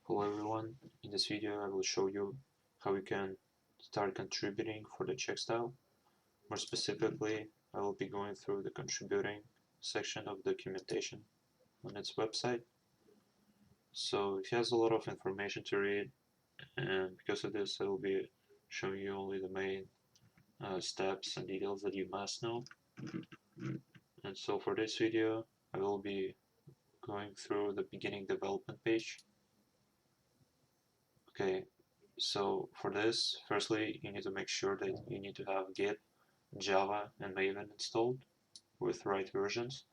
Hello everyone, in this video I will show you how you can start contributing for the checkstyle. More specifically, I will be going through the contributing section of documentation on its website. So it has a lot of information to read, and because of this I will be showing you only the main steps and details that you must know. And so for this video I will be going through the beginning development page. Okay, so for this, firstly, you need to make sure that you need to have Git, Java, and Maven installed with right versions.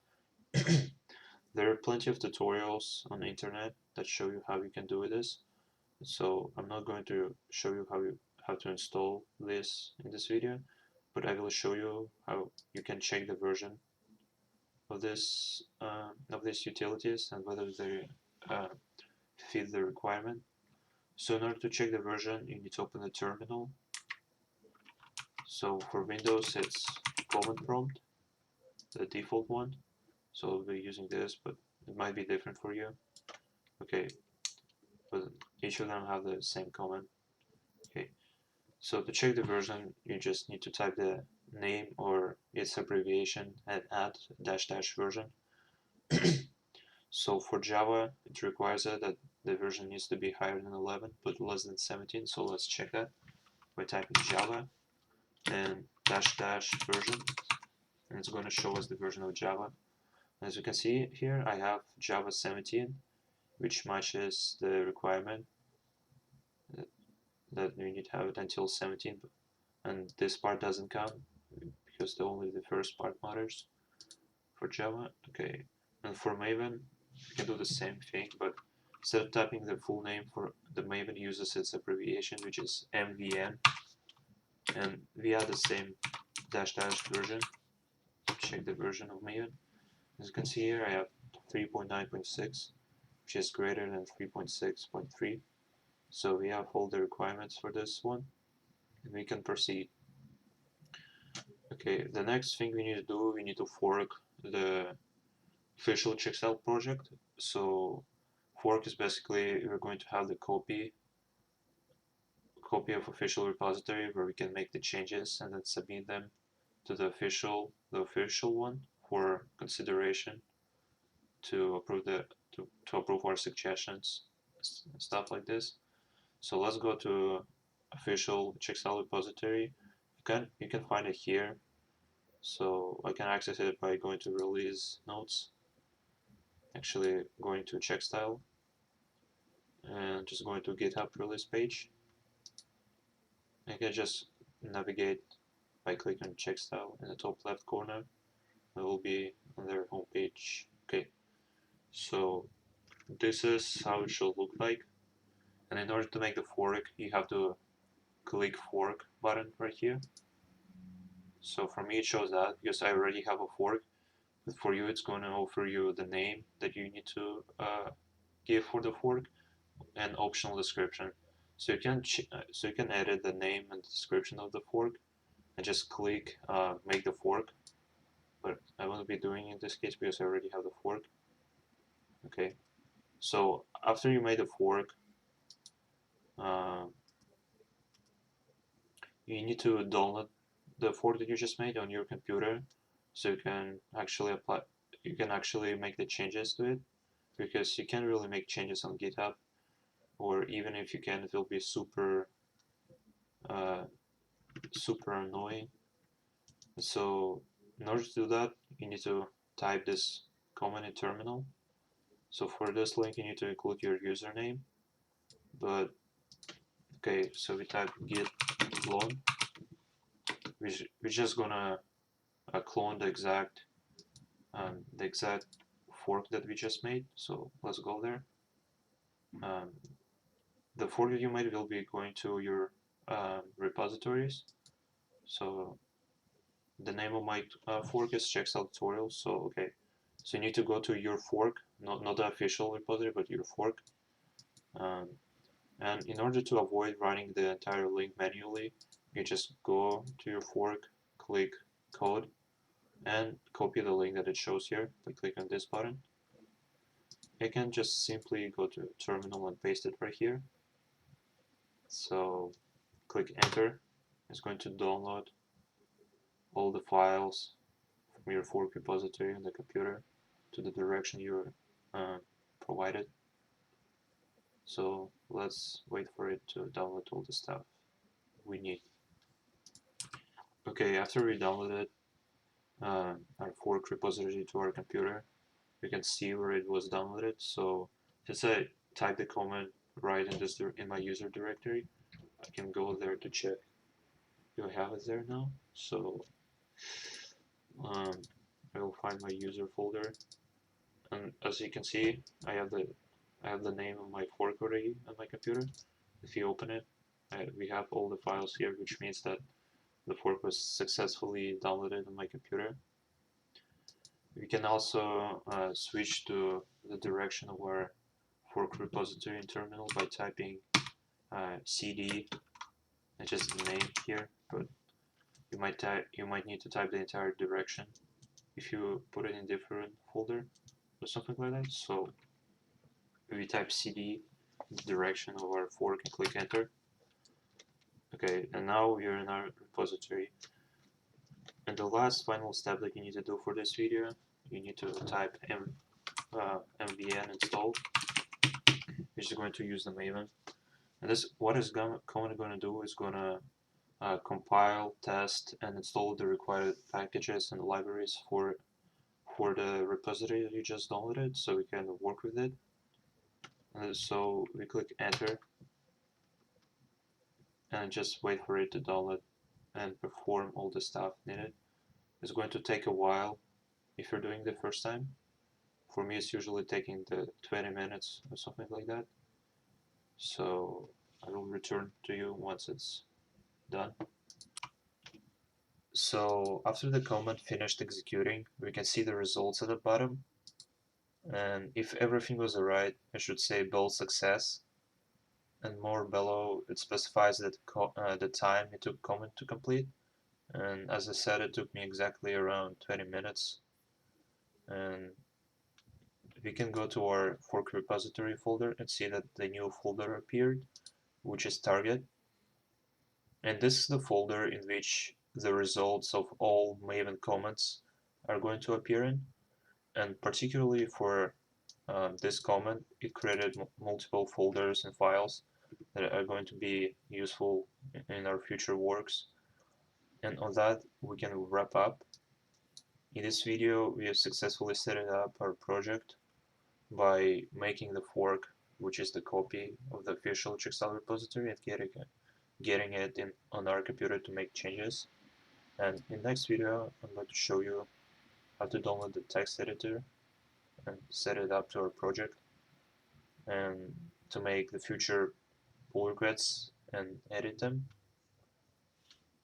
There are plenty of tutorials on the internet that show you how you can do this. So I'm not going to show you how to install this in this video, but I will show you how you can check the version of these utilities and whether they uh, fit the requirement. So in order to check the version, you need to open the terminal. So for Windows, it's command prompt, the default one. So I'll be using this, but it might be different for you. Okay, but each of them have the same command. Okay, so to check the version, you just need to type the name or its abbreviation and add -- version. So for Java, it requires that the version needs to be higher than 11, but less than 17. So let's check that by typing Java and -- version, and it's going to show us the version of Java. As you can see here, I have Java 17, which matches the requirement that you need to have it until 17, and this part doesn't count because only the first part matters for Java. Okay, and for Maven, you can do the same thing, but instead of typing the full name, for the Maven uses its abbreviation, which is MVN, and we add the same -- version. Check the version of Maven. As you can see here, I have 3.9.6, which is greater than 3.6.3. So we have all the requirements for this one, and we can proceed. Okay, the next thing we need to do, we need to fork the official checkstyle project. So fork is basically we're going to have the copy of official repository where we can make the changes and then submit them to the official one for consideration to approve to approve our suggestions, stuff like this. So let's go to official checkstyle repository. You can find it here. So I can access it by going to release notes, actually going to checkstyle, and just going to GitHub release page. I can just navigate by clicking on checkstyle in the top left corner. It will be on their homepage. Okay, so this is how it should look like. And in order to make the fork, you have to click fork button right here. So for me it shows that because I already have a fork, but for you it's going to offer you the name that you need to give for the fork and optional description. So you can edit the name and description of the fork and just click make the fork, but I won't be doing in this case because I already have the fork. Okay, so after you made the fork, uh, you need to download the fork that you just made on your computer, so you can actually make the changes to it, because you can't really make changes on GitHub, or even if you can, it will be super annoying. So in order to do that, you need to type this command in terminal. So for this link, you need to include your username. But okay, so we type git clone. We're just gonna clone the exact fork that we just made. So let's go there. The fork that you made will be going to your repositories. So the name of my fork is checkstyle tutorial. So okay, so you need to go to your fork, not the official repository, but your fork. And in order to avoid running the entire link manually, you just go to your fork, click code, and copy the link that it shows here by clicking on this button. I can just simply go to terminal and paste it right here. So click enter. It's going to download all the files from your fork repository on the computer to the direction you provided. So let's wait for it to download all the stuff we need. Okay, after we downloaded our fork repository to our computer, we can see where it was downloaded. So since I type the command right in my user directory, I can go there to check if I have it there now. So um, I will find my user folder, and as you can see, I have the name of my fork already on my computer. If you open it, we have all the files here, which means that the fork was successfully downloaded on my computer. We can also switch to the direction of our fork repository in terminal by typing cd and just the name here, but you might need to type the entire direction if you put it in different folder or something like that. So we type cd direction of our fork and click enter. Okay, and now we are in our repository. And the last final step that you need to do for this video, you need to type mvn install, which is going to use the Maven. And this, what is going to do is going to compile, test, and install the required packages and libraries for the repository that you just downloaded, so we can work with it. And so we click enter and just wait for it to download and perform all the stuff needed. It's going to take a while if you're doing the first time. For me, it's usually taking the 20 minutes or something like that. So I will return to you once it's done. So after the command finished executing, we can see the results at the bottom. And if everything was alright, I should say build success. And more below, it specifies that the time it took command to complete. And as I said, it took me exactly around 20 minutes. And we can go to our fork repository folder and see that the new folder appeared, which is target. And this is the folder in which the results of all Maven comments are going to appear in. And particularly for this comment, it created multiple folders and files that are going to be useful in our future works. And on that, we can wrap up. In this video, we have successfully set up our project by making the fork, which is the copy of the official checkstyle repository, and getting it on our computer to make changes. And in the next video, I'm going to show you how to download the text editor and set it up to our project, and to make the future pull requests and edit them.